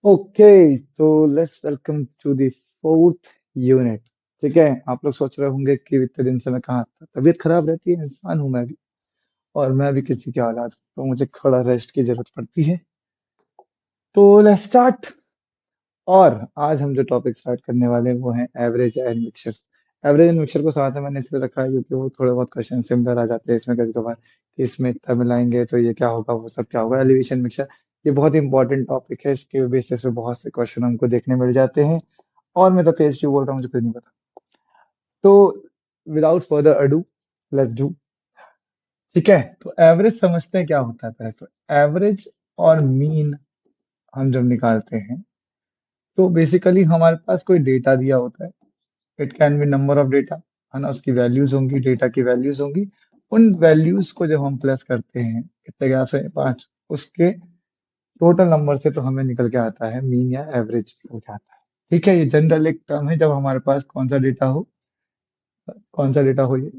Okay, तो let's welcome to the fourth unit. ठीक है, आप लोग सोच रहे होंगे कि इतने दिन से मैं कहाँ था। तबीयत खराब रहती है, इंसान हूं मैं भी, और मैं भी किसी की औलाद हूं, तो मुझे थोड़ा रेस्ट की जरूरत पड़ती है। तो लेट्स स्टार्ट। और आज हम जो टॉपिक स्टार्ट करने वाले हैं वो है average and mixtures. Average and mixture को साथ में मैंने इसलिए रखा है क्योंकि वो थोड़े बहुत क्वेश्चन सिमिलर आ जाते हैं इसमें कभी कभार, कि इसमें इतना मिलाएंगे तो ये क्या होगा, वो सब क्या होगा। एलिवेशन मिक्सचर ये बहुत इंपॉर्टेंट टॉपिक है, इसके बेसिस पे बहुत से क्वेश्चन हमको देखने मिल जाते हैं। और मैं तो तेज क्यों बोल रहा हूँ मुझे कुछ नहीं पता। तो without further ado, let's do. ठीक है, तो एवरेज समझते हैं क्या होता है। पहले तो एवरेज और मीन हम जब निकालते हैं तो बेसिकली हमारे पास कोई डेटा दिया होता है। It can be number of data, है ना, उसकी वैल्यूज होंगी, डेटा की वैल्यूज होंगी। उन वैल्यूज को जब हम प्लस करते हैं कितने गैप से, पांच, उसके टोटल नंबर से तो हमें निकल के आता है मीन या एवरेज निकल के आता है। ठीक है, ये जनरल एक टर्म है जब हमारे पास कौन सा डेटा हो, कौन सा डेटा हो, ये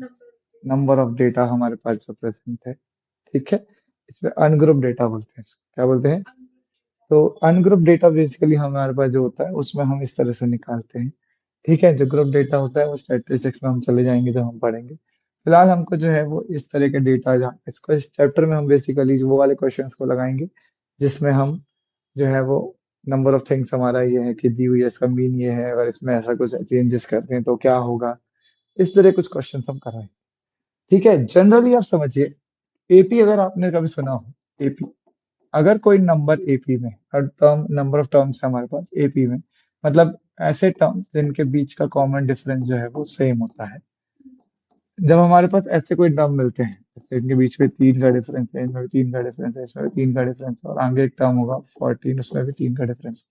नंबर ऑफ डेटा हमारे पास जो प्रेजेंट है। ठीक है, इसमें अनग्रुप डेटा बोलते हैं इसको। क्या बोलते हैं? तो अनग्रुप डेटा बेसिकली हमारे पास जो होता है उसमें हम इस तरह से निकालते हैं। ठीक है, जो ग्रुप डेटा होता है वो स्टैटिस्टिक्स में हम चले जाएंगे जब हम पढ़ेंगे। फिलहाल हमको जो है वो इस तरह के डेटा, जहाँ इसको इस चैप्टर में हम बेसिकली वो वाले क्वेश्चंस को लगाएंगे जिसमें हम जो है वो नंबर ऑफ थिंग्स, हमारा ये है कि दी हुई है, इसका मीन ये है, अगर इसमें ऐसा कुछ चेंजेस करते हैं तो क्या होगा। इस तरह कुछ क्वेश्चंस हम कराएंगे। ठीक है, जनरली आप समझिए, एपी अगर आपने कभी सुना हो, एपी, अगर कोई नंबर एपी में, हर टर्म, नंबर ऑफ टर्म्स है हमारे पास एपी में, मतलब ऐसे टर्म्स जिनके बीच का कॉमन डिफरेंस जो है वो सेम होता है। जब हमारे पास ऐसे कोई टर्म मिलते हैं, जैसे इनके बीच में तीन का डिफरेंस है, इनमें भी तीन का डिफरेंस है, इसमें भी तीन का डिफरेंस है, और आगे एक टर्म होगा 14, उसमें भी तीन का डिफरेंस।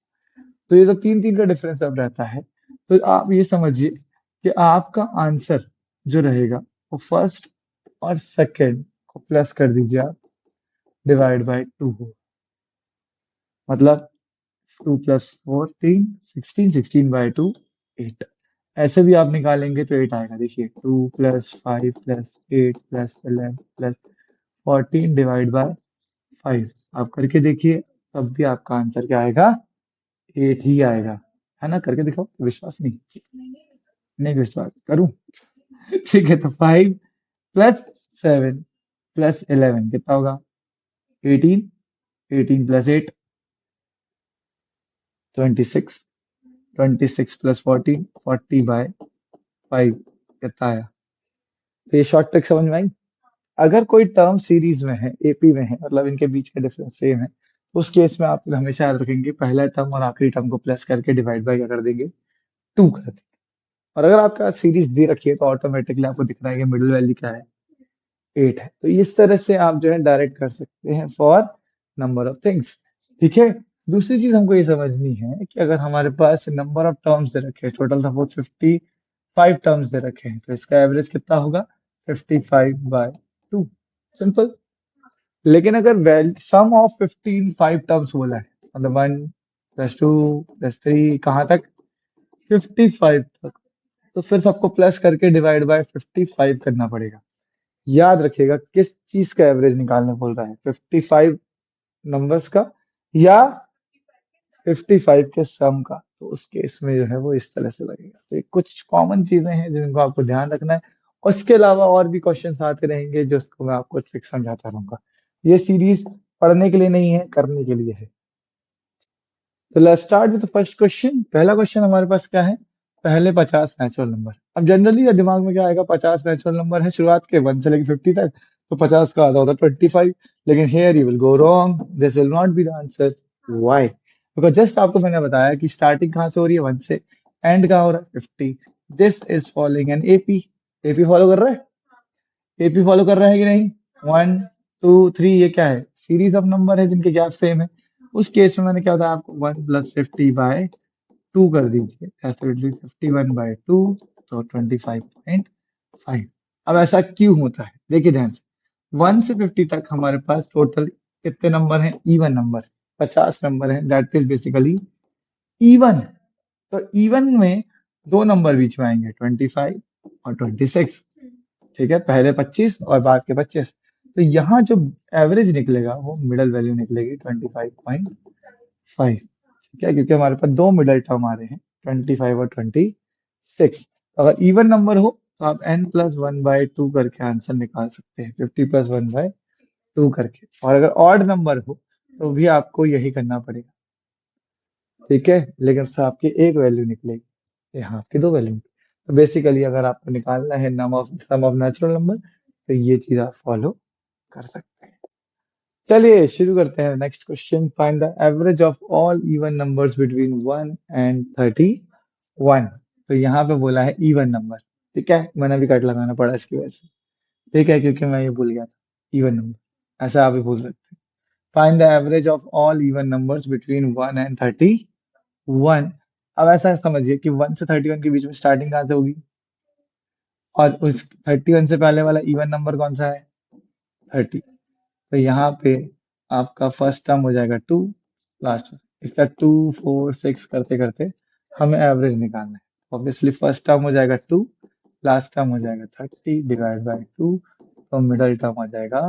तो ये जो तीन तीन का डिफरेंस अब रहता है, तो आप ये समझिए कि आपका आंसर जो रहेगा वो फर्स्ट और सेकंड को प्लस कर दीजिए आप, डिवाइड बाय टू हो। मतलब 2 + 4 16, 16/2 8। ऐसे भी आप निकालेंगे तो 8 आएगा। देखिए, 2 + 5 + 8 + 11 + 14 आप करके देखिए, तब भी आपका आंसर क्या आएगा? 8 ही आएगा। है ना, करके दिखाओ। विश्वास नहीं? नहीं विश्वास करूं? ठीक है, तो 5 + 7 + 11 कितना होगा? 18। 18 + 8 26। 26 + 14 40/5 कितना आया? तो ये शॉर्ट ट्रिक समझ में आई। अगर कोई टर्म सीरीज में है, एपी में है, मतलब इनके बीच का डिफरेंस सेम है, तो उस केस में आप हमेशा याद रखेंगे पहला टर्म और आखिरी टर्म को प्लस करके डिवाइड बाय क्या कर देंगे? 2 कर देंगे। और अगर आपका सीरीज दे रखी है तो ऑटोमेटिकली आपको दिख रहा है कि मिडिल वैल्यू क्या है? 8 है। तो इस तरह से आप जो है डायरेक्ट कर सकते हैं फॉर नंबर ऑफ थिंग्स। ठीक है, दूसरी चीज हमको ये समझनी है कि अगर हमारे पास नंबर ऑफ टर्म्स दे रखे हैं, टोटल सपोज 55 टर्म्स दे रखे हैं, तो इसका एवरेज कितना होगा? 55/2। सिंपल। लेकिन अगर वेल सम ऑफ 15 टर्म्स बोला है, मतलब 1 + 2 + 3 कहाँ तक? 55 तक। तो फिर सबको प्लस करके डिवाइड बाय 55 करना पड़ेगा। याद रखिएगा किस चीज का एवरेज निकालने बोल रहा है, 55 नंबर्स का या 55 के सम का। तो उस केस में जो है वो इस तरह से लगेगा। तो ये कुछ कॉमन चीजें हैं जिनको आपको ध्यान रखना है। उसके अलावा और भी क्वेश्चंस आते रहेंगे जिसको मैं आपको ट्रिक समझाता रहूंगा। ये सीरीज पढ़ने के लिए नहीं है, करने के लिए है। तो let's start with first question. पहला क्वेश्चन हमारे पास क्या है? पहले 50 नेचुरल नंबर। अब जनरली ये दिमाग में क्या आएगा? 50 नेचुरल नंबर है शुरुआत के, 1 से लेकर 50 तक, तो 50 का आधा होता है 25। लेकिन here you will go wrong, this will not be the answer. Why? Because just आपको मैंने बताया कि स्टार्टिंग कहाँ से हो रही है? 1 से। एंड कहाँ हो रहा है? 50। This is following an AP. AP follow कर रहा है? एपी फॉलो कर रहा है कि नहीं? 1 2 3, ये क्या है? सीरीज ऑफ नंबर है जिनके गैप सेम है। उस केस में मैंने क्या बताया आपको? 1 + 50/2 कर दीजिए, ऐसे 51/2, तो 25.5। अब ऐसा क्यों होता है? देखिए ध्यान से, 1 से 50 तक हमारे पास टोटल कितने नंबर हैं? Even number. 50 नंबर है, दैट इज बेसिकली इवन। तो इवन में दो नंबर बीच में आएंगे, 25 और 26। ठीक है, पहले 25 और बाद के 25। तो यहाँ जो एवरेज निकलेगा वो मिडल वैल्यू निकलेगी 25.5। ठीक ठीक है, क्योंकि हमारे पास दो मिडल टर्म आ रहे हैं, 25 और 26। अगर इवन नंबर हो तो आप n+1/2 करके आंसर निकाल सकते हैं, 50+1/2 करके। और अगर ऑड नंबर हो तो भी आपको यही करना पड़ेगा, ठीक है, लेकिन उससे आपकी एक वैल्यू निकलेगी, यहाँ आपकी दो वैल्यू। तो बेसिकली अगर आपको निकालना है सम ऑफ नेचुरल नंबर, तो ये चीज आप फॉलो कर सकते हैं। चलिए शुरू करते हैं। Next question, find the average of all even numbers between 1 and 31। तो यहाँ पे बोला है इवन नंबर, ठीक है, मैंने भी कट लगाना पड़ा इसकी वजह से, ठीक है, क्योंकि मैं ये भूल गया था, इवन नंबर ऐसा आप भी भूल सकते हैं। Find the average of all even numbers between 1 and 31। अब ऐसा समझिए कि 1 से 31 के बीच में स्टार्टिंग कहाँ से होगी, और उस 31 से पहले वाला इवन नंबर कौन सा है, 30। तो यहाँ पे आपका फर्स्ट टर्म हो जाएगा 2, लास्ट इसका 2 4 6 करते करते हमें एवरेज निकालना है। ऑब्वियसली फर्स्ट टर्म हो जाएगा 2, लास्ट टर्म हो जाएगा 30 डिवाइड बाई 2, तो मिडल टर्म हो जाएगा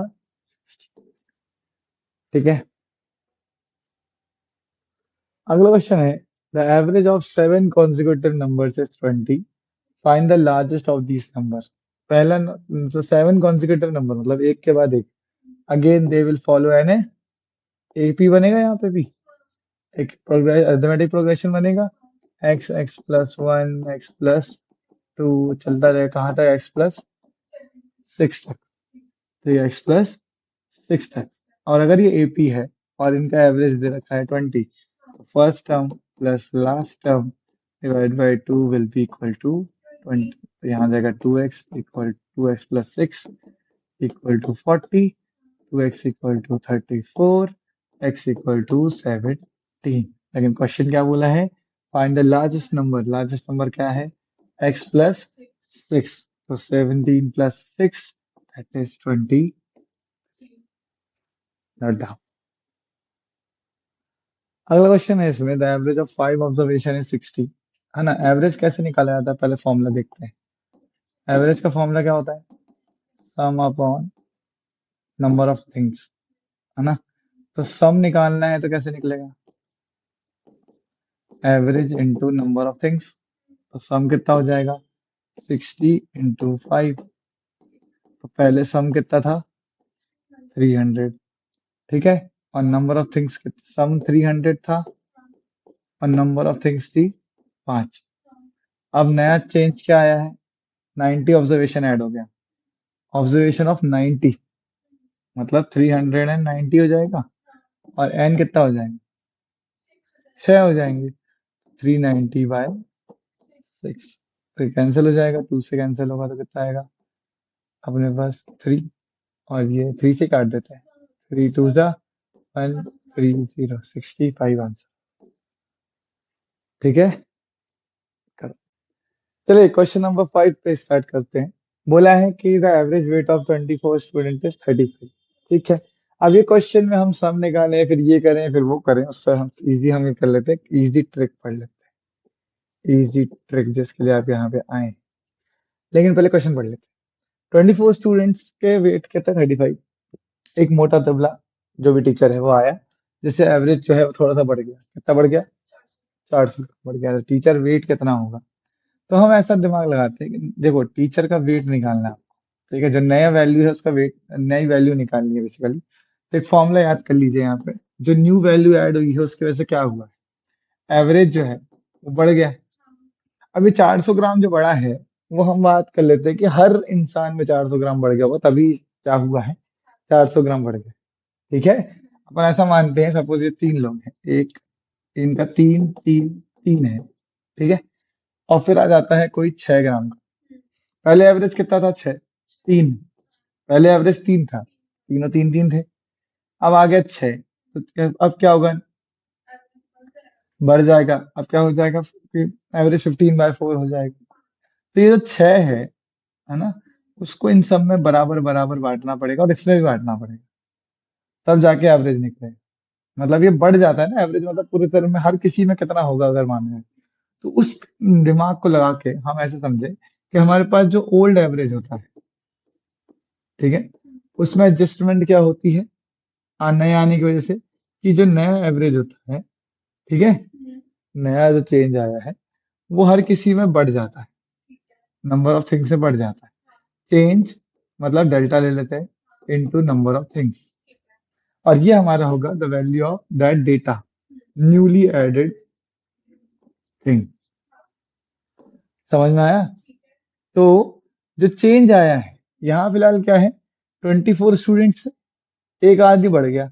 60। ठीक है, अगला क्वेश्चन है, the average of 7 consecutive numbers is 20, find the largest of these numbers. पहला तो 7 consecutive नंबर मतलब एक के बाद एक, again they will follow an AP बनेगा, यहाँ पे भी एक प्रोग्रेस अरिथमेटिक प्रोग्रेशन बनेगा, x+1 x+2 चलता रहेगा कहाँ तक, x+6 तक, तो ये x+6 तक। और अगर ये एपी है और इनका एवरेज दे रखा है 20, तो first term plus last term divide by 2 will be equal to 20। तो यहाँ जाएगा 2x equal 2x+6 equal to 40, 2x equal to 34, x equal to 17। लेकिन क्वेश्चन क्या बोला है, find the largest number. Largest number क्या है, x+6, तो 17+6 दैट इज 20। Note down. अगला क्वेश्चन है इसमें, the average of 5 observation is 60। है ना, एवरेज कैसे निकाला जाता है, पहले फॉर्मूला देखते हैं। एवरेज का फॉर्मूला क्या होता है, सम अपॉन नंबर ऑफ थिंग्स, है ना। तो सम निकालना है तो कैसे निकलेगा, average into number of things. तो सम कितना हो जाएगा, 60 × 5। तो पहले सम कितना था, 300, ठीक है, और नंबर ऑफ थिंग्स सम 300 था और नंबर ऑफ थिंग्स थी 5। अब नया चेंज क्या आया है, 90 ऑब्जर्वेशन ऐड हो गया, ऑब्जर्वेशन ऑफ 90, मतलब 390 हो जाएगा, और एन कितना हो जाएगा, 6 हो जाएंगे, 390/6। तो कैंसिल हो जाएगा, 2 से कैंसिल होगा तो कितना आएगा अपने पास 3, और ये 3 से काट देते हैं, 3 2 जा 1 3 0 65 आंसर। ठीक है, करो। चलिए क्वेश्चन नंबर 5 पे स्टार्ट करते हैं। बोला है कि the average weight of 24 student is 35। ठीक है, अब ये क्वेश्चन में हम सम निकालें फिर ये करें फिर वो करें, उससे हम ये कर लेते हैं, इजी ट्रिक पढ़ लेते हैं, इजी ट्रिक जिसके लिए आप यहाँ पे आए। लेकिन पहले क्वेश्चन पढ़ लेते हैं। 24 स्टूडेंट्स के वेट कितना, 35। एक मोटा तबला जो भी टीचर है वो आया, जिससे एवरेज जो है वो थोड़ा सा बढ़ गया, कितना बढ़ गया, 400 बढ़ गया। तो टीचर वेट कितना होगा, तो हम ऐसा दिमाग लगाते हैं कि देखो टीचर का वेट निकालना है आपको, ठीक है, जो नया वैल्यू है उसका वेट, नई वैल्यू निकालनी है बेसिकली। तो एक फॉर्मूला याद कर लीजिए, यहाँ पे जो न्यू वैल्यू ऐड हुई है उसकी वजह से क्या हुआ है, एवरेज जो है वो बढ़ गया है। अभी 400 ग्राम जो बढ़ा है, वो हम बात कर लेते हैं कि हर इंसान में 400 ग्राम बढ़ गया, वो तभी क्या हुआ है, 400 ग्राम बढ़ गया। ठीक है, अपन ऐसा मानते हैं, सपोज ये 3 लोग हैं, एक इनका 3 3 3 है, ठीक है, और फिर आ जाता है कोई 6 ग्राम का। पहले एवरेज कितना था, 6 3, पहले एवरेज 3 था, तीनों 3 3 थे, अब आ गया 6, तो अब क्या होगा, बढ़ जाएगा, अब क्या हो जाएगा, एवरेज 15/4 हो जाएगा। तो ये जो 6 है ना, उसको इन सब में बराबर बराबर बांटना पड़ेगा और इसमें भी बांटना पड़ेगा, तब जाके एवरेज निकलेगा। मतलब ये बढ़ जाता है ना एवरेज, मतलब पूरे तरह में हर किसी में कितना होगा अगर मान रहे हैं, तो उस दिमाग को लगा के हम ऐसे समझे कि हमारे पास जो ओल्ड एवरेज होता है, ठीक है, उसमें एडजस्टमेंट क्या होती है, नए आने की वजह से, कि जो नया एवरेज होता है, ठीक है, नया जो चेंज आया है वो हर किसी में बढ़ जाता है, नंबर ऑफ थिंग्स से बढ़ जाता है। चेंज मतलब डेल्टा ले लेते हैं इनटू नंबर ऑफ थिंग्स, और ये हमारा होगा the value of that data, newly added thing. समझ में आया? तो जो चेंज आया है यहाँ फिलहाल क्या है, 24 स्टूडेंट्स, एक आदमी बढ़ गया,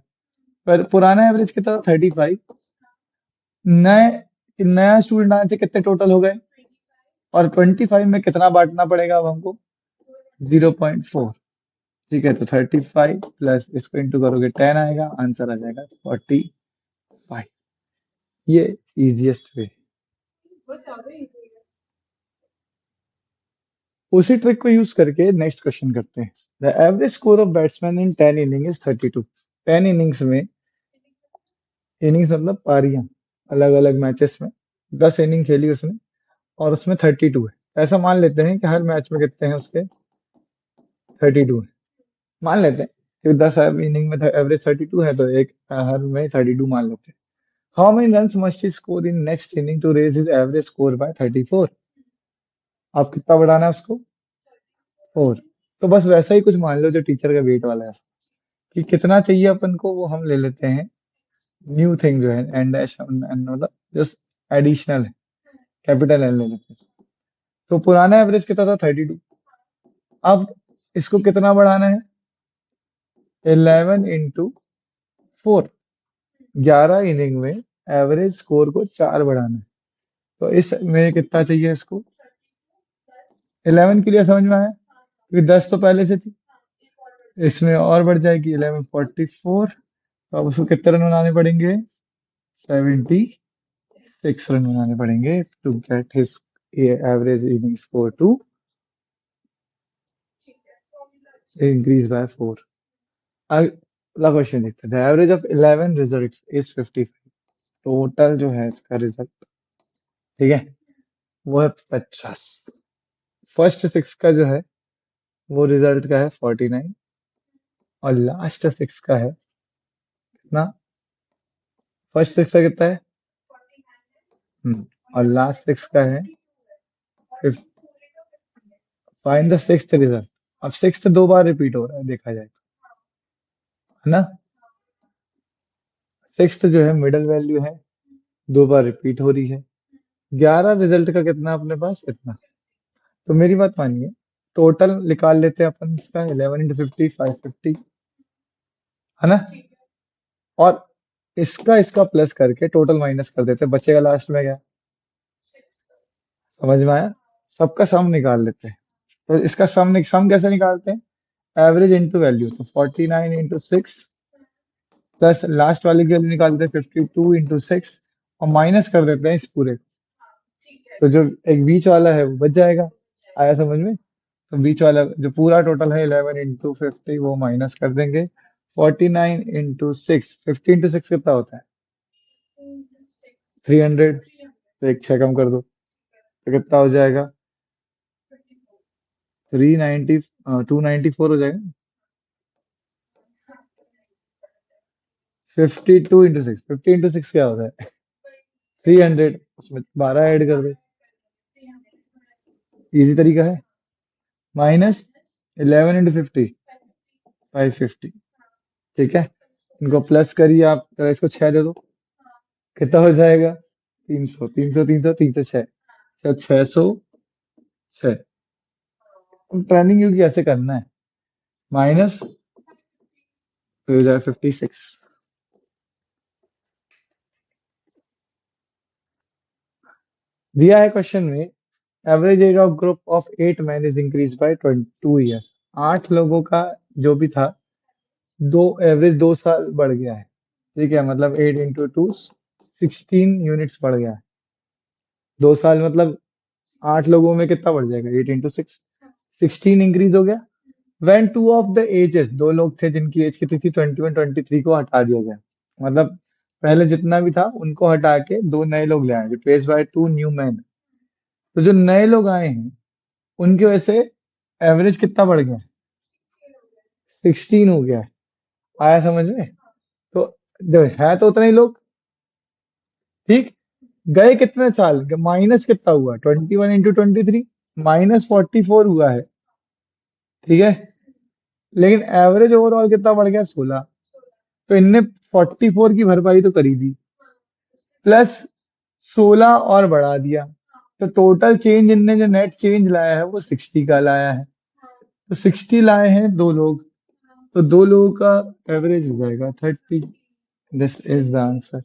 पर पुराना एवरेज कितना था 35। नए नया स्टूडेंट आने से कितने टोटल हो गए, और 25 में कितना बांटना पड़ेगा अब हमको, 0.4। ठीक है, तो 35 प्लस इसको इंटू करोगे 10 आएगा, आंसर आ जाएगा 45। ये इजिएस्ट वे। उसी ट्रिक को यूज करके नेक्स्ट क्वेश्चन करते हैं। The average score of batsman in 10 inning is 32। 10 innings में, इनिंग्स मतलब पारियां, अलग अलग मैचेस में 10 इनिंग खेली उसने, और उसमें 32 है। ऐसा मान लेते हैं कि हर मैच में कितने हैं उसके, 32 है। मान लेते हैं कि 10 इनिंग में एवरेज 32 है, तो एक हर में 32 मान लेते हैं। How many runs must he score in next inning to raise his average score by 34? आप कितना बढ़ाना है उसको, 4। तो बस वैसा ही कुछ मान लो जो टीचर का वेट वाला है, कि कितना चाहिए अपन को, वो हम ले लेते हैं न्यू थिंग जो है एन डैश, मतलब जस्ट एडिशनल है, कैपिटल एन ले लेते हैं। तो पुराना एवरेज कितना था 32। अब इसको कितना बढ़ाना है, 11 इंटू 4। 11 इनिंग में एवरेज स्कोर को 4 बढ़ाना है, तो इस में कितना चाहिए इसको, 11 के लिए समझ में आया, क्योंकि 10 तो पहले से थी, इसमें और बढ़ जाएगी 11 44। तो अब उसको कितने रन बनाने पड़ेंगे, 76 रन बनाने पड़ेंगे to get his average inning score to increase by 4। अगला क्वेश्चन देखते हैं। The average of 11 results is 55। Total जो है इसका रिजल्ट, ठीक है, वो है 50। फर्स्ट सिक्स का जो है वो रिजल्ट का है 49, और लास्ट सिक्स का है कितना, फर्स्ट सिक्स का कितना है, और लास्ट सिक्स का है 50। Find the sixth result. अब सिक्स्थ दो बार रिपीट हो रहा है देखा जाए तो, है ना। सिक्स्थ जो है मिडिल वैल्यू है, दो बार रिपीट हो रही है। 11 रिजल्ट का कितना अपने पास, इतना। तो मेरी बात मानिए, टोटल निकाल लेते हैं अपन इसका, 11 इंटू 50 550, है ना। और इसका इसका प्लस करके टोटल माइनस कर देते हैं, बचेगा लास्ट में क्या, समझ में आया। सबका सम निकाल लेते हैं। तो इसका सम कैसे निकालते हैं, एवरेज इंटू वैल्यू, तो 49 इंटू 6 प्लस लास्ट वाले की वैल्यू निकालते हैं 52 इंटू 6, और माइनस कर देते हैं इस पूरे को। तो जो एक बीच वाला है वो बच जाएगा। आया समझ में? तो बीच वाला जो पूरा टोटल है 11 इंटू 50 वो माइनस कर देंगे। 49 इंटू 6, 50 इंटू 6 कितना होता है, 300। तो एक 6 कम कर दो, तो कितना हो जाएगा, 390, 294 हो जाएगा। 52 इंटू 6, 50 इंटू 6 क्या होता है, 300, उसमें 12 ऐड कर दो, इजी तरीका है। Minus 11 into 50, 550। ठीक है, इनको प्लस करिए आप, जरा इसको 6 दे दो, कितना हो जाएगा, 300, 300, 300, 306, 606। ट्रेनिंग क्योंकि ऐसे करना है, माइनस तो हो जाएगा 56। दिया है क्वेश्चन में, average age of group of 8 men is increase by 2 years। 8 लोगों का जो भी था, दो एवरेज 2 साल बढ़ गया है। ठीक है, मतलब 8 इंटू 2, 16 यूनिट्स बढ़ गया है 2 साल, मतलब 8 लोगों में कितना बढ़ जाएगा, 8 इंटू 6, 16 इंक्रीज हो गया। When two of the ages, दो लोग थे जिनकी एज कितनी थी 21 23, को हटा दिया गया, मतलब पहले जितना भी था उनको हटा के दो नए लोग ले आए, रिप्लेस बाय 2 new men। तो जो नए लोग आए हैं उनकी वजह से एवरेज कितना बढ़ गया, 16 हो गया है। आया समझ में? तो है तो उतने ही लोग, ठीक। गए कितने साल, माइनस कितना हुआ, 21 × 23 -44 हुआ है। ठीक है, लेकिन एवरेज ओवरऑल कितना बढ़ गया, 16। तो इनने 44 की भरपाई तो करी दी, प्लस 16 और बढ़ा दिया। तो टोटल चेंज इनने जो नेट चेंज लाया है वो 60 का लाया है। तो 60 लाए हैं दो लोग, तो दो लोगों का एवरेज हो जाएगा 30। This is the answer.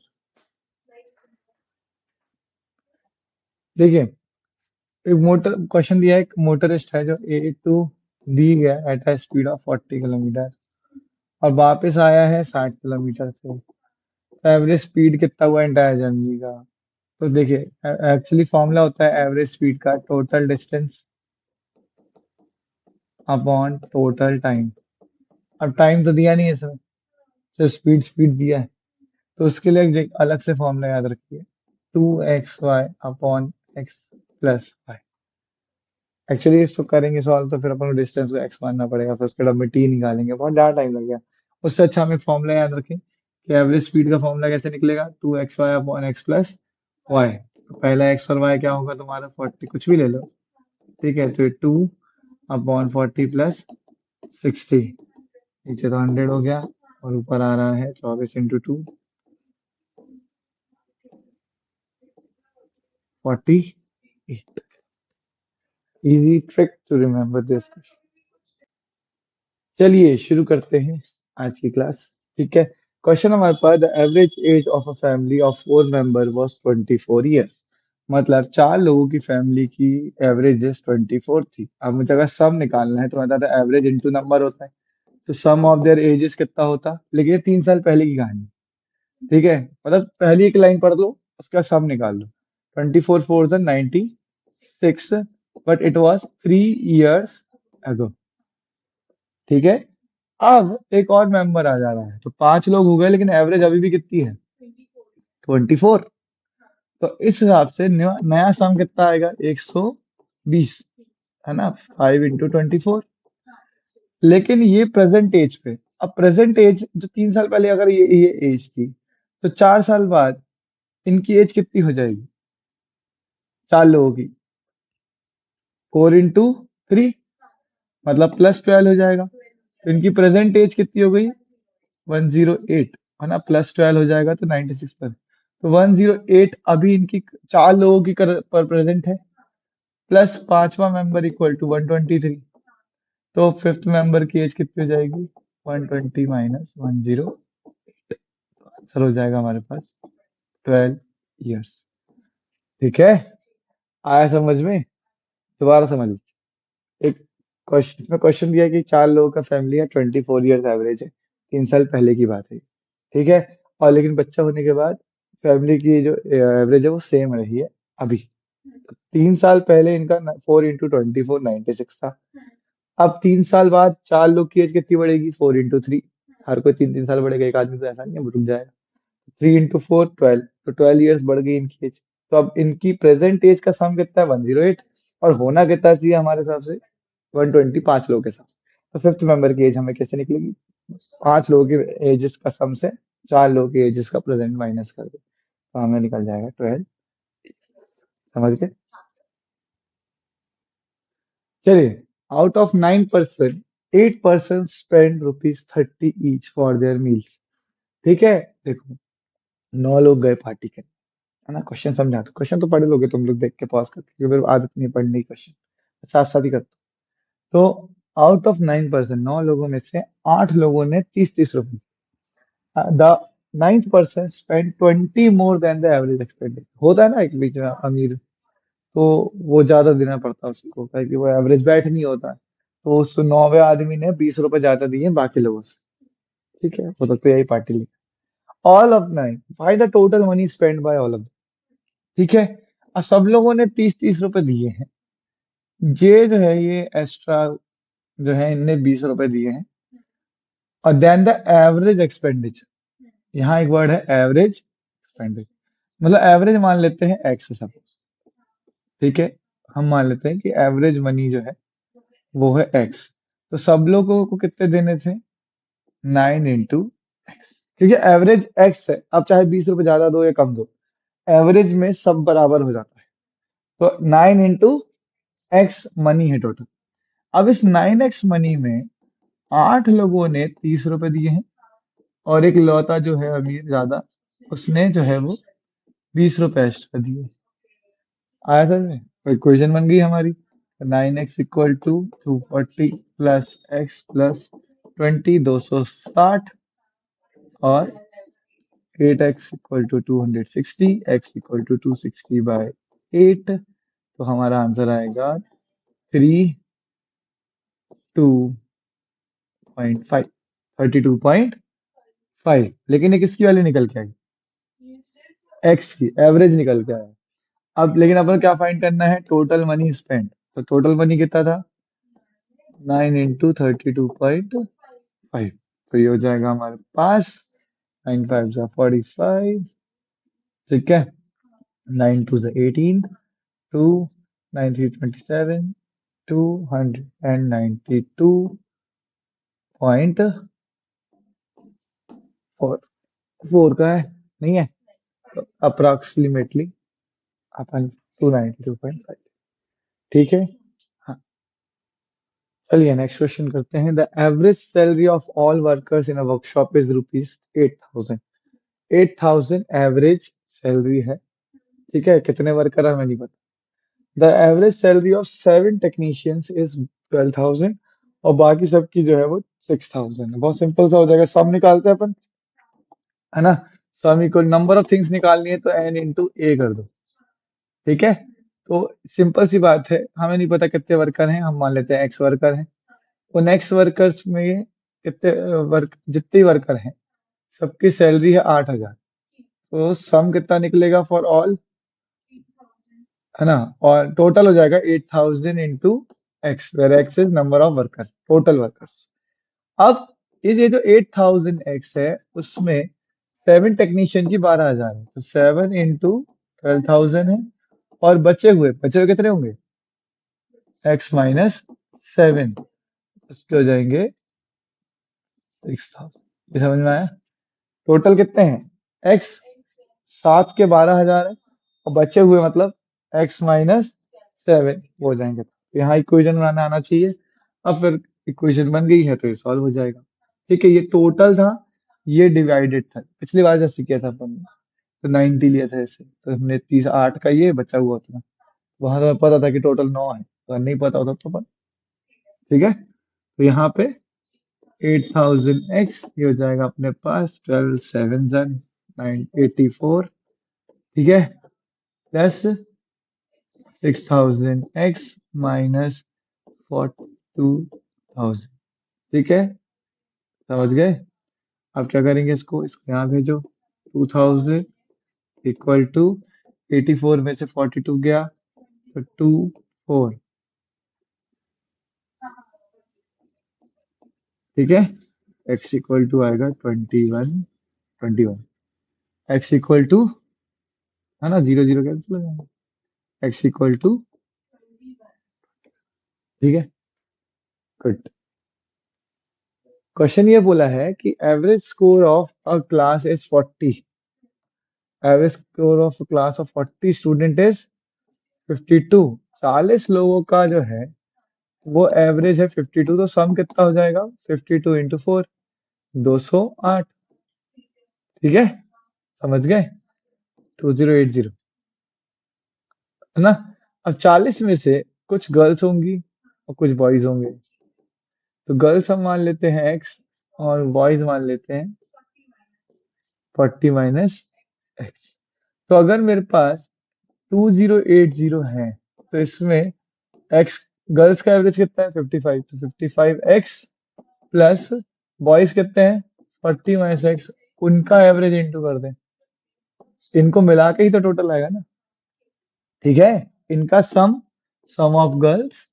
देखिए, एक मोटर क्वेश्चन दिया है, एक मोटरिस्ट है जो ए टू बी गया at a speed of 40 kilometre और वापस आया है 60 किलोमीटर से। तो एवरेज स्पीड कितना हुआ एंटायर जर्नी का। तो देखिए, एक्चुअली फॉर्मूला होता है एवरेज स्पीड का total distance upon total time. अब टाइम तो दिया नहीं है इसमें, सिर्फ स्पीड स्पीड दिया है। तो उसके लिए एक अलग से फॉर्मूला याद रखिए, 2xy upon x plus y. Actually इसको करेंगे सॉल्व तो फिर अपन को डिस्टेंस को एक्स मानना पड़ेगा, फिर उसके बाद में टी निकालेंगे, बहुत ज़्यादा टाइम लग गया। उससे अच्छा हम एक फॉर्मूला याद रखें कि एवरेज स्पीड का फॉर्मूला कैसे निकलेगा, 2xy upon x plus Y. तो पहला एक्स और वाई क्या होगा तुम्हारा, 40, कुछ भी ले लो। ठीक है, तो ये 2/40 प्लस 60, नीचे तो 100 हो गया और ऊपर आ रहा है 24 × 2, 48। Easy trick to remember this. चलिए शुरू करते हैं आज की क्लास। ठीक है, क्वेश्चन हमारे पास, the average age of a family of 4 member was 24 years. मतलब 4 लोगों की फैमिली की एवरेज एज 24 थी। अब मुझे अगर सम निकालना है तो मैं बताता एवरेज इंटू नंबर होता है, तो सम ऑफ देयर एजेस कितना होता, लेकिन ये 3 साल पहले की कहानी। ठीक है, मतलब पहली एक लाइन पढ़ लो, उसका सम निकाल लो। 24 4 96, but it was 3 years ago। ठीक है, अब एक और मेंबर आ जा रहा है, तो 5 लोग हो गए, लेकिन एवरेज अभी भी कितनी है, 24। तो इस हिसाब से नया सम कितना आएगा, 120, है ना, 5 × 24। लेकिन ये प्रेजेंट एज पे, अब प्रेजेंट एज जो 3 साल पहले अगर ये एज थी, तो 4 साल बाद इनकी एज कितनी हो जाएगी, 4 लोगों की, 4 × 3, मतलब +12 हो जाएगा। तो इनकी प्रेजेंट एज कितनी हो गई, 108, है ना, +12 हो जाएगा तो 96 पर। तो 108 अभी इनकी 4 लोगों की पर प्रेजेंट है, प्लस पांचवा मेंबर इक्वल टू 123। तो फिफ्थ मेंबर की एज कितनी हो जाएगी, 120 माइनस 108। आंसर हो जाएगा हमारे पास 12 years। ठीक है, आया समझ में, दोबारा समझ लीजिए। एक क्वेश्चन में क्वेश्चन दिया है कि 4 लोगों का फैमिली है, 24 ईयर्स एवरेज है, 3 साल पहले की बात है। ठीक है, और लेकिन बच्चा होने के बाद फैमिली की जो एवरेज है वो सेम रही है अभी। 3 साल पहले इनका 4 × 24 96 था। अब 3 साल बाद 4 लोग की एज कितनी बढ़ेगी, 4 × 3। हर कोई 3 3 साल बढ़ेगा, एक आदमी तो ऐसा नहीं है वो रुक जाएगा। 3 × 4 12, तो 12 years बढ़ गई इनकी एज। तो अब इनकी प्रेजेंट एज का सम कितना है, 108, और होना कितना चाहिए हमारे हिसाब से, 120, 5 लोगों के साथ। तो फिफ्थ मेंबर की एज हमें कैसे निकलेगी, 5 लोगों के एजेस का सम से 4 लोगों के एजेस का प्रेजेंट माइनस कर दे, तो हमें निकल जाएगा 12। समझ गए। चलिए, out of 9%, 8% spend ₹30 each for their meals. ठीक है, देखो 9 लोग गए पार्टी करने, है ना, क्वेश्चन समझा, तो क्वेश्चन तो पढ़ लोगे तुम लोग देख के पॉज करके, क्योंकि मेरे को आदत नहीं है पढ़ने की, क्वेश्चन साथ साथ ही करता हूँ। तो आउट ऑफ 9%, 9 लोगों में से 8 लोगों ने 30-30 रुपए, the 9th person spend 20 more than the average expanded. होता है ना एक बीच में अमीर, तो वो ज्यादा देना पड़ता है उसको, क्योंकि वो एवरेज बैठ नहीं होता है। तो उस 9वें आदमी ने 20 रुपए ज्यादा दिए बाकी लोगों से। ठीक है, हो सकता है यही पार्टी ली। All of 9 find the total money spend by all of. ठीक है, अब सब लोगों ने 30-30 रुपए दिए हैं, ये जो है ये एक्स्ट्रा जो है इनने 20 रुपए दिए हैं, और देन द एवरेज एक्सपेंडिचर, यहाँ एक वर्ड है एवरेज एक्सपेंडिचर, मतलब एवरेज मान लेते हैं एक्स सपोज। ठीक है, हम मान लेते हैं कि एवरेज मनी जो है वो है एक्स। तो सब लोगों को कितने देने थे, 9 × एक्स, क्योंकि एवरेज एक्स है। अब चाहे 20 रुपए ज्यादा दो या कम दो, एवरेज में सब बराबर हो जाता है। तो 9 into x मनी है टोटल। अब इस 9x मनी में 8 लोगों ने 30 रुपए दिए हैं और एक लौता जो है अमीर ज्यादा, उसने जो है वो 20 रुपए एक्स्ट्रा दिए। आया था में तो इक्वेशन बन गई हमारी। 9x = 240 + x + 20 260 और 8x = 260 x = 260/8। तो हमारा आंसर आएगा 32.5। 32.5। लेकिन ये किसकी वैल्यू निकल के आई? एक्स की एवरेज निकल के आया। अब लेकिन अपन क्या फाइंड करना है? Total money spend. तो टोटल मनी कितना था? 9 into 32.5। तो ये हो जाएगा हमारे पास 9 5 = 45। ठीक है। 9 2 = 18। 2 9 3 27। 292.4। फोर का है? नहीं है? तो अप्रोक्सीमेटली अपन 292.5। ठीक है। हाँ, चलिए नेक्स्ट क्वेश्चन करते हैं। The average salary of all workers in a workshop is ₹8,000। 8,000 average salary है। ठीक है, कितने वर्कर है हमें नहीं पता। The average salary of 7 technicians is 12,000 और बाकी सबकी जो है वो 6,000 है। बहुत सिंपल सा हो जाएगा, सम निकालते हैं अपन, है ना। Sum equal number of things निकालनी है तो n इंटू ए कर दो। ठीक है। तो सिंपल सी बात है, हमें नहीं पता कितने वर्कर हैं, हम मान लेते हैं एक्स वर्कर हैं। उन एक्स वर्कर्स में कितने वर्क जितने वर्कर हैं सबकी सैलरी है 8,000। तो सम कितना निकलेगा फॉर ऑल, है ना। और टोटल हो जाएगा 8,000 into x, where x is number of worker, total workers. अब ये जो 8,000 एक्स है उसमें 7 टेक्नीशियन की 12,000 है, तो 7 इंटू 12,000 है। और बचे हुए कितने होंगे? x - 7, उसके हो जाएंगे 6,000। ये समझ में आया? टोटल कितने हैं? x 7 के 12,000 है और बचे हुए मतलब x - 7 वो हो जाएंगे। तो यहाँ इक्वेशन बनाना आना चाहिए। अब फिर इक्वेशन बन गई है तो ये सॉल्व हो जाएगा। ठीक है, ये टोटल था, ये डिवाइडेड था। पिछली बार जैसे किया था अपन ने, तो 90 लिया था ऐसे, तो हमने 30 8 का ये बचा हुआ था। वहां तो हमें पता था कि टोटल 9 है, तो अगर नहीं पता होता तो अपन। ठीक है। तो यहाँ पे 8,000 x ये हो जाएगा अपने पास 12 7 984। ठीक है। Plus 6,000 x minus 42,000। ठीक है, समझ गए? अब क्या करेंगे? इसको यहाँ भेजो। 2,000 = 84 में से 42 गया तो 24। ठीक है। x = आएगा 21। x = है ना, 0 0 कैंसिल हो जाएगा। x = ठीक है, गुड। क्वेश्चन ये बोला है कि average score of a class is 40। Average score of class of 40 student is 52। 40 लोगों का जो है वो एवरेज है 52। तो सम कितना हो जाएगा? 52 × 4, 208। ठीक है, समझ गए? 2080, है ना। अब 40 में से कुछ गर्ल्स होंगी और कुछ बॉयज होंगे। तो गर्ल्स हम मान लेते हैं एक्स और बॉयज मान लेते हैं 40 माइनस एक्स। तो अगर मेरे पास 2080 है तो इसमें एक्स, गर्ल्स का एवरेज कितना है? 55। तो 55x प्लस बॉयज कितने हैं? 40 माइनस एक्स, उनका एवरेज इंटू कर दें। इनको मिला के ही तो टोटल आएगा ना। ठीक है, इनका sum, sum of girls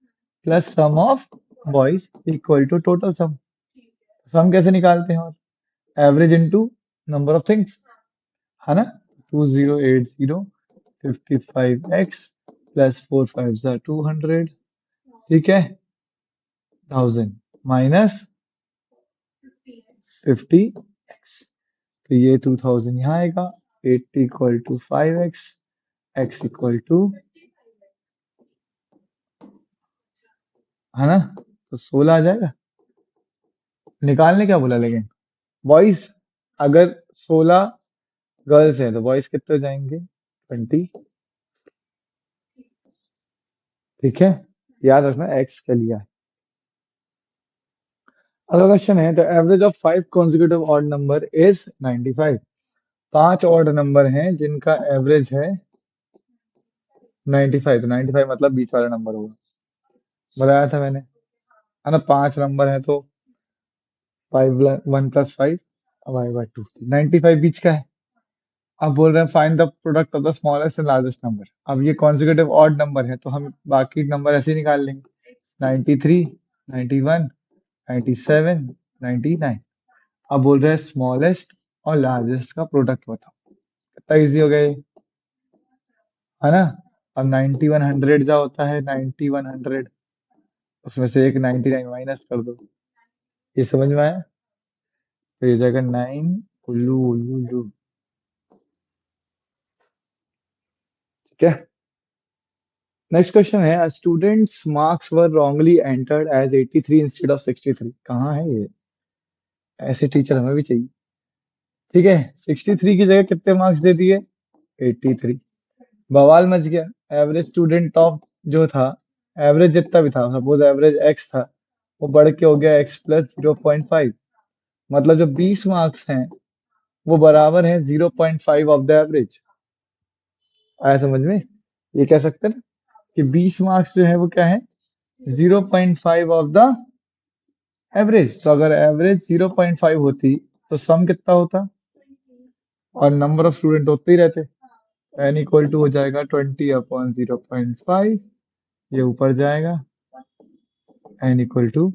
plus sum of boys equal to total sum. Sum कैसे निकालते हैं? और average into number of things, है ना। 2080 55x प्लस 4 5 200। ठीक है, 1000 माइनस 50x। तो ये 2000 यहाँ आएगा 8 equal to 5x, x equal to, है ना? तो 16 आ जाएगा। निकालने क्या बोला लेकिन? बॉयज, अगर 16 गर्ल्स हैं तो बॉयज कितने हो जाएंगे? 20। ठीक है, याद रखना एक्स के लिए। अगला क्वेश्चन है, the average of 5 consecutive odd number is 95। 5 odd number हैं जिनका एवरेज है 95। तो 95 मतलब बीच वाला नंबर होगा, बताया था मैंने, है ना? 5 नंबर है तो 1 + 5 /2, 95 बीच का है। अब बोल रहे हैं find the product of the smallest and largest number. अब ये कॉन्जिक्यूटिव ऑड नंबर है तो हम बाकी नंबर ऐसे ही निकाल लेंगे, 93, 91, 97, 99। अब बोल रहे हैं स्मॉलेस्ट और लार्जेस्ट का प्रोडक्ट बताओ। कितना इजी हो गया ये, है ना? अब 9100 जो होता है, 9100 उसमें से एक 99 माइनस कर दो। ये समझ में आया? तो ये जाएगा 9 उल्लू उल्लू उल्लू। ठीक है, नेक्स्ट क्वेश्चन है, students marks were wrongly entered as 83 instead of 63। कहाँ है ये? ऐसे टीचर हमें भी चाहिए। ठीक है, 63 की जगह कितने मार्क्स दे दिए? 83। बवाल मच गया। एवरेज स्टूडेंट टॉप जो था, एवरेज जितना भी था, सपोज एवरेज एक्स था, वो बढ़ के हो गया एक्स प्लस 0.5। मतलब जो 20 मार्क्स हैं वो बराबर है 0.5 ऑफ द एवरेज। आया समझ में? ये कह सकते हैं ना कि 20 मार्क्स जो है वो क्या है? 0.5 ऑफ द एवरेज। तो अगर एवरेज 0.5 होती तो सम कितना होता? और नंबर ऑफ स्टूडेंट होते ही रहते। एन इक्वल टू हो जाएगा 20/0.5। ये ऊपर जाएगा, एन इक्वल टू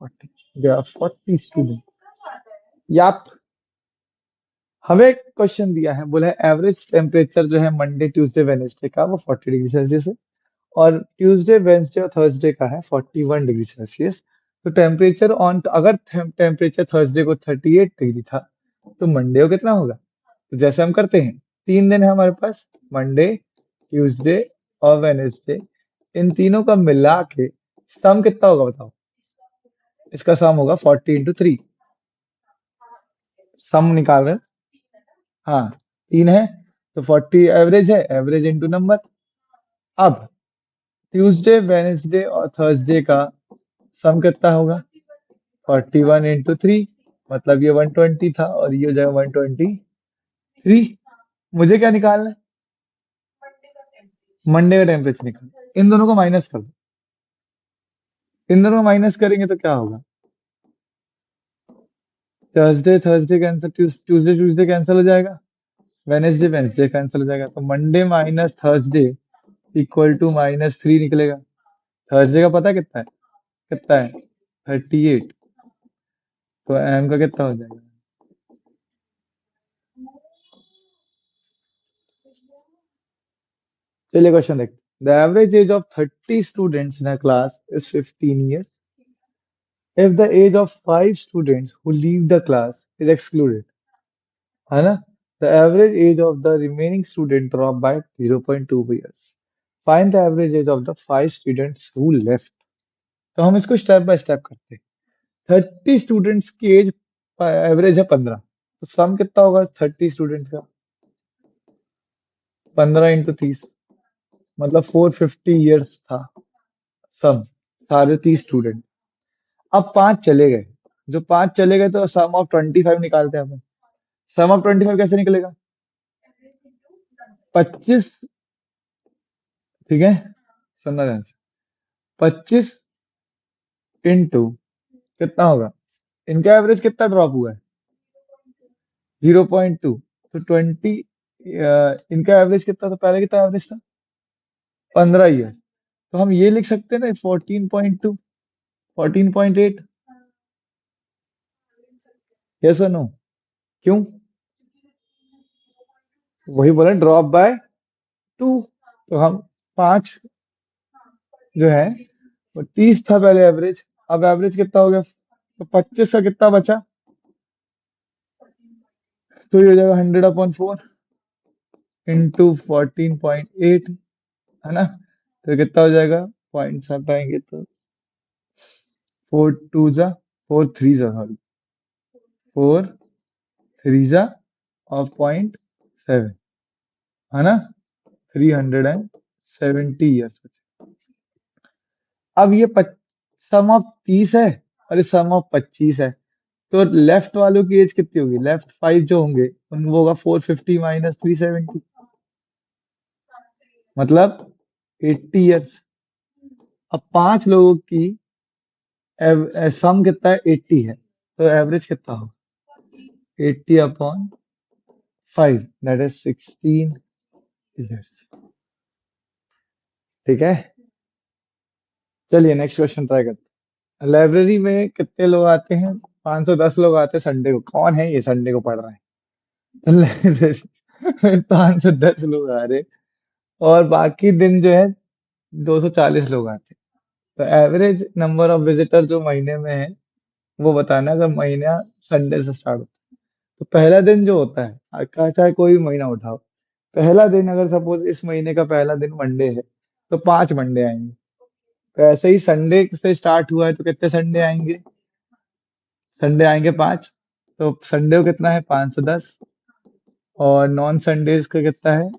40। गया 40 स्टूडेंट। याप, हमें एक क्वेश्चन दिया है, बोला है एवरेज टेम्परेचर जो है मंडे ट्यूसडे वेनेसडे का वो 40 डिग्री सेल्सियस है, और ट्यूसडे वेंसडे और थर्सडे का है 41 डिग्री सेल्सियस। तो टेम्परेचर ऑन, अगर टेम्परेचर थर्सडे को 38 डिग्री था तो मंडे को कितना होगा? तो जैसे हम करते हैं, 3 दिन है हमारे पास, मंडे, ट्यूसडे और वेनेसडे। इन तीनों का मिला के सम कितना होगा बताओ? इसका सम होगा 40 × 3। सम निकाल रहे हैं। हाँ, 3 है तो 40 एवरेज है, एवरेज इंटू नंबर। अब ट्यूसडे वेनेसडे और थर्सडे का सम कितना होगा? 41 × 3, मतलब ये 120 था और ये हो जाएगा 123। मुझे क्या निकालना है? मंडे का टेम्परेचर निकाल। इन दोनों को माइनस कर दो। इन दोनों को माइनस करेंगे तो क्या होगा? Thursday Thursday cancel, Tuesday Tuesday cancel हो जाएगा, वेनेसडे वेनेसडे कैंसिल हो जाएगा। तो Monday minus Thursday equal to -3 निकलेगा। थर्सडे का पता है कितना है? कितना है? 38। तो एम का कितना हो जाएगा? चलिए क्वेश्चन देखते हैं। The average age of 30 students in a class is 15 years if the age of 5 students who leave the class is excluded, है ना? The average age of the remaining student drop by 0.2 years. Find the average age of the 5 students who left. तो हम इसको step by step करते हैं। 30 students की as average है 15, तो सम कितना होगा 30 स्टूडेंट का? 15 × 30, मतलब 450 ईयर्स था सम, सारे 30 स्टूडेंट। अब 5 चले गए, जो 5 चले गए तो सम ऑफ 25 निकालते हैं अपन। सम ऑफ 25 कैसे निकलेगा? 25, ठीक है, सुनना ध्यान से, 25 इंटू कितना होगा? इनका एवरेज कितना ड्रॉप हुआ है? 0.2। तो 20, इनका एवरेज कितना था? पहले कितना एवरेज था? 15 ईयर। तो हम ये लिख सकते हैं ना, 14.2, 14.8। यस और नो? क्यों? वही बोले ड्रॉप बाय 2। तो हम 5 जो है वो 30 था पहले एवरेज, अब एवरेज कितना हो गया? तो 25 का कितना बचा? तो ये हो जाएगा 100/4। इंटू 14.8, है ना? तो कितना हो जाएगा? पॉइंट्स हटाएंगे तो 4 2 जा, 4 3 जा, सॉरी, 4 3 जा और 0.7, है ना? 370 ईयर्स बचे। अब ये सम ऑफ 30 है और ये सम ऑफ 25 है, तो लेफ्ट वालों की एज कितनी होगी? लेफ्ट 5 जो होंगे उन वो होगा 450 माइनस 370, मतलब 80 ईयर्स। अब 5 लोगों की सम कितना है? 80 है, तो एवरेज कितना होगा? 80/5, दैट इज 16 ईयर्स। ठीक है, चलिए नेक्स्ट क्वेश्चन ट्राई करते हैं। लाइब्रेरी में कितने लोग आते हैं? 510 लोग आते हैं संडे को। कौन है ये संडे को पढ़ रहे हैं? तो लाइब्रेरी में 510 लोग आ रहे, और बाकी दिन जो है 240 लोग आते हैं। तो एवरेज नंबर ऑफ विजिटर जो महीने में है वो बताना, अगर महीना संडे से स्टार्ट होता है। तो पहला दिन जो होता है, आपका चाहे कोई भी महीना उठाओ, पहला दिन अगर सपोज इस महीने का पहला दिन मंडे है, तो 5 मंडे आएंगे। तो ऐसे ही संडे से स्टार्ट हुआ है तो कितने संडे आएंगे? संडे आएंगे 5। तो संडे को कितना है? 510। और नॉन संडेज का कितना है?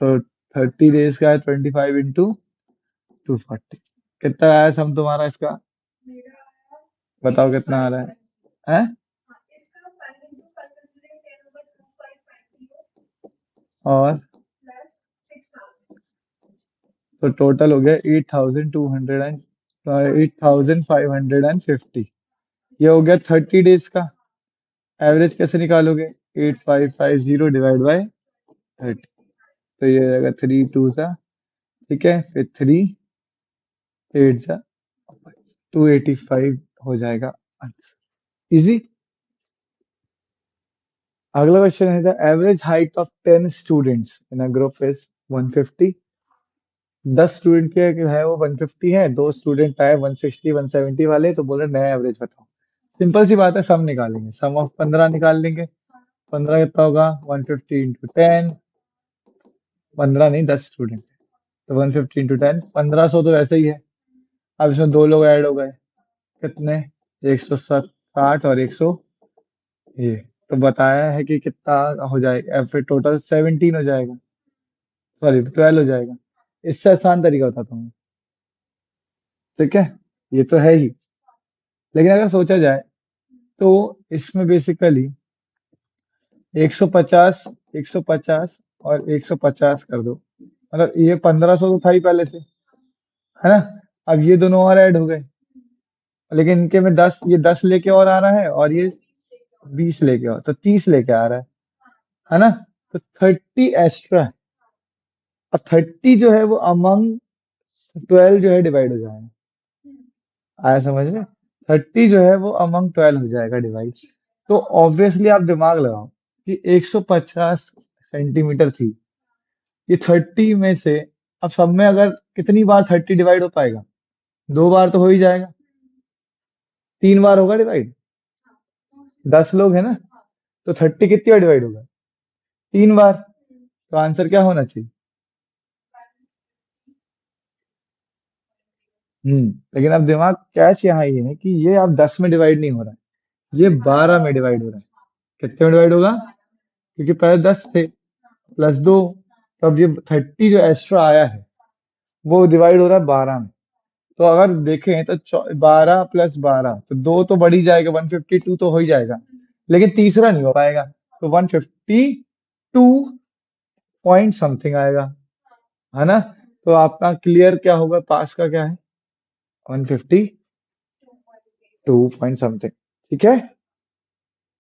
तो 30 डेज का है 25 × 240। कितना आया सम तुम्हारा इसका? बताओ कितना आ रहा है? हैं? और तो टोटल हो गया 8550। ये हो गया 30 डेज का। एवरेज कैसे निकालोगे? 8550 डिवाइड बाय 30। तो ये हो जाएगा 3 2 जा, ठीक है, फिर 3 8 जा, 285 हो जाएगा आंसर। इजी। अगला क्वेश्चन है, the average height of 10 students in a group is 150। 10 student के है वो 150 है, 2 स्टूडेंट आए 160 170 वाले, तो बोल रहे नया एवरेज बताओ। सिंपल सी बात है, सम निकालेंगे, सम ऑफ 15 निकाल लेंगे। 15 कितना होगा? 150 × 10, 15 नहीं 10 स्टूडेंट, तो 150 × 10, 1500 तो वैसे ही है। अब इसमें 2 लोग ऐड हो गए, कितने? 160 और 100, ये तो बताया है कि कितना हो जाएगा, फिर टोटल 17 हो जाएगा, सॉरी 12 हो जाएगा। इससे आसान तरीका बताता हूँ, ठीक है? ये तो है ही, लेकिन अगर सोचा जाए तो इसमें बेसिकली 150 150 और 150 कर दो, मतलब ये 1500 तो था ही पहले से, है ना? अब ये दोनों और ऐड हो गए, लेकिन इनके में 10, ये 10 लेके और आ रहा है, और ये 20 लेके और, तो 30 लेके आ रहा है ना? तो 30 एक्स्ट्रा है। अब 30 जो है वो अमंग 12 जो है डिवाइड हो जाएगा। आया समझ में? 30 जो है वो अमंग 12 हो जाएगा डिवाइड। तो ऑब्वियसली आप दिमाग लगाओ कि 150 सेंटीमीटर थी, ये 30 में से, अब सब में अगर कितनी बार 30 डिवाइड हो पाएगा? 2 बार तो हो ही जाएगा। 3 बार होगा डिवाइड, 10 लोग है ना, तो 30 कितनी बार डिवाइड होगा? 3 बार। तो आंसर क्या होना चाहिए? लेकिन अब दिमाग कैच यहाँ ये है कि ये अब 10 में डिवाइड नहीं हो रहा है, ये 12 में डिवाइड हो रहा है। कितने में डिवाइड होगा? क्योंकि पहले 10 थे प्लस 2, तो अब ये 30 जो एक्स्ट्रा आया है वो डिवाइड हो रहा है 12 में। तो अगर देखें तो 12 + 12, तो 2 तो बढ़ ही जाएगा, 152 तो हो ही जाएगा, लेकिन तीसरा नहीं हो पाएगा, तो 152 पॉइंट समथिंग आएगा, है ना? तो आपका क्लियर क्या होगा, पास का क्या है? 152 पॉइंट समथिंग, ठीक है।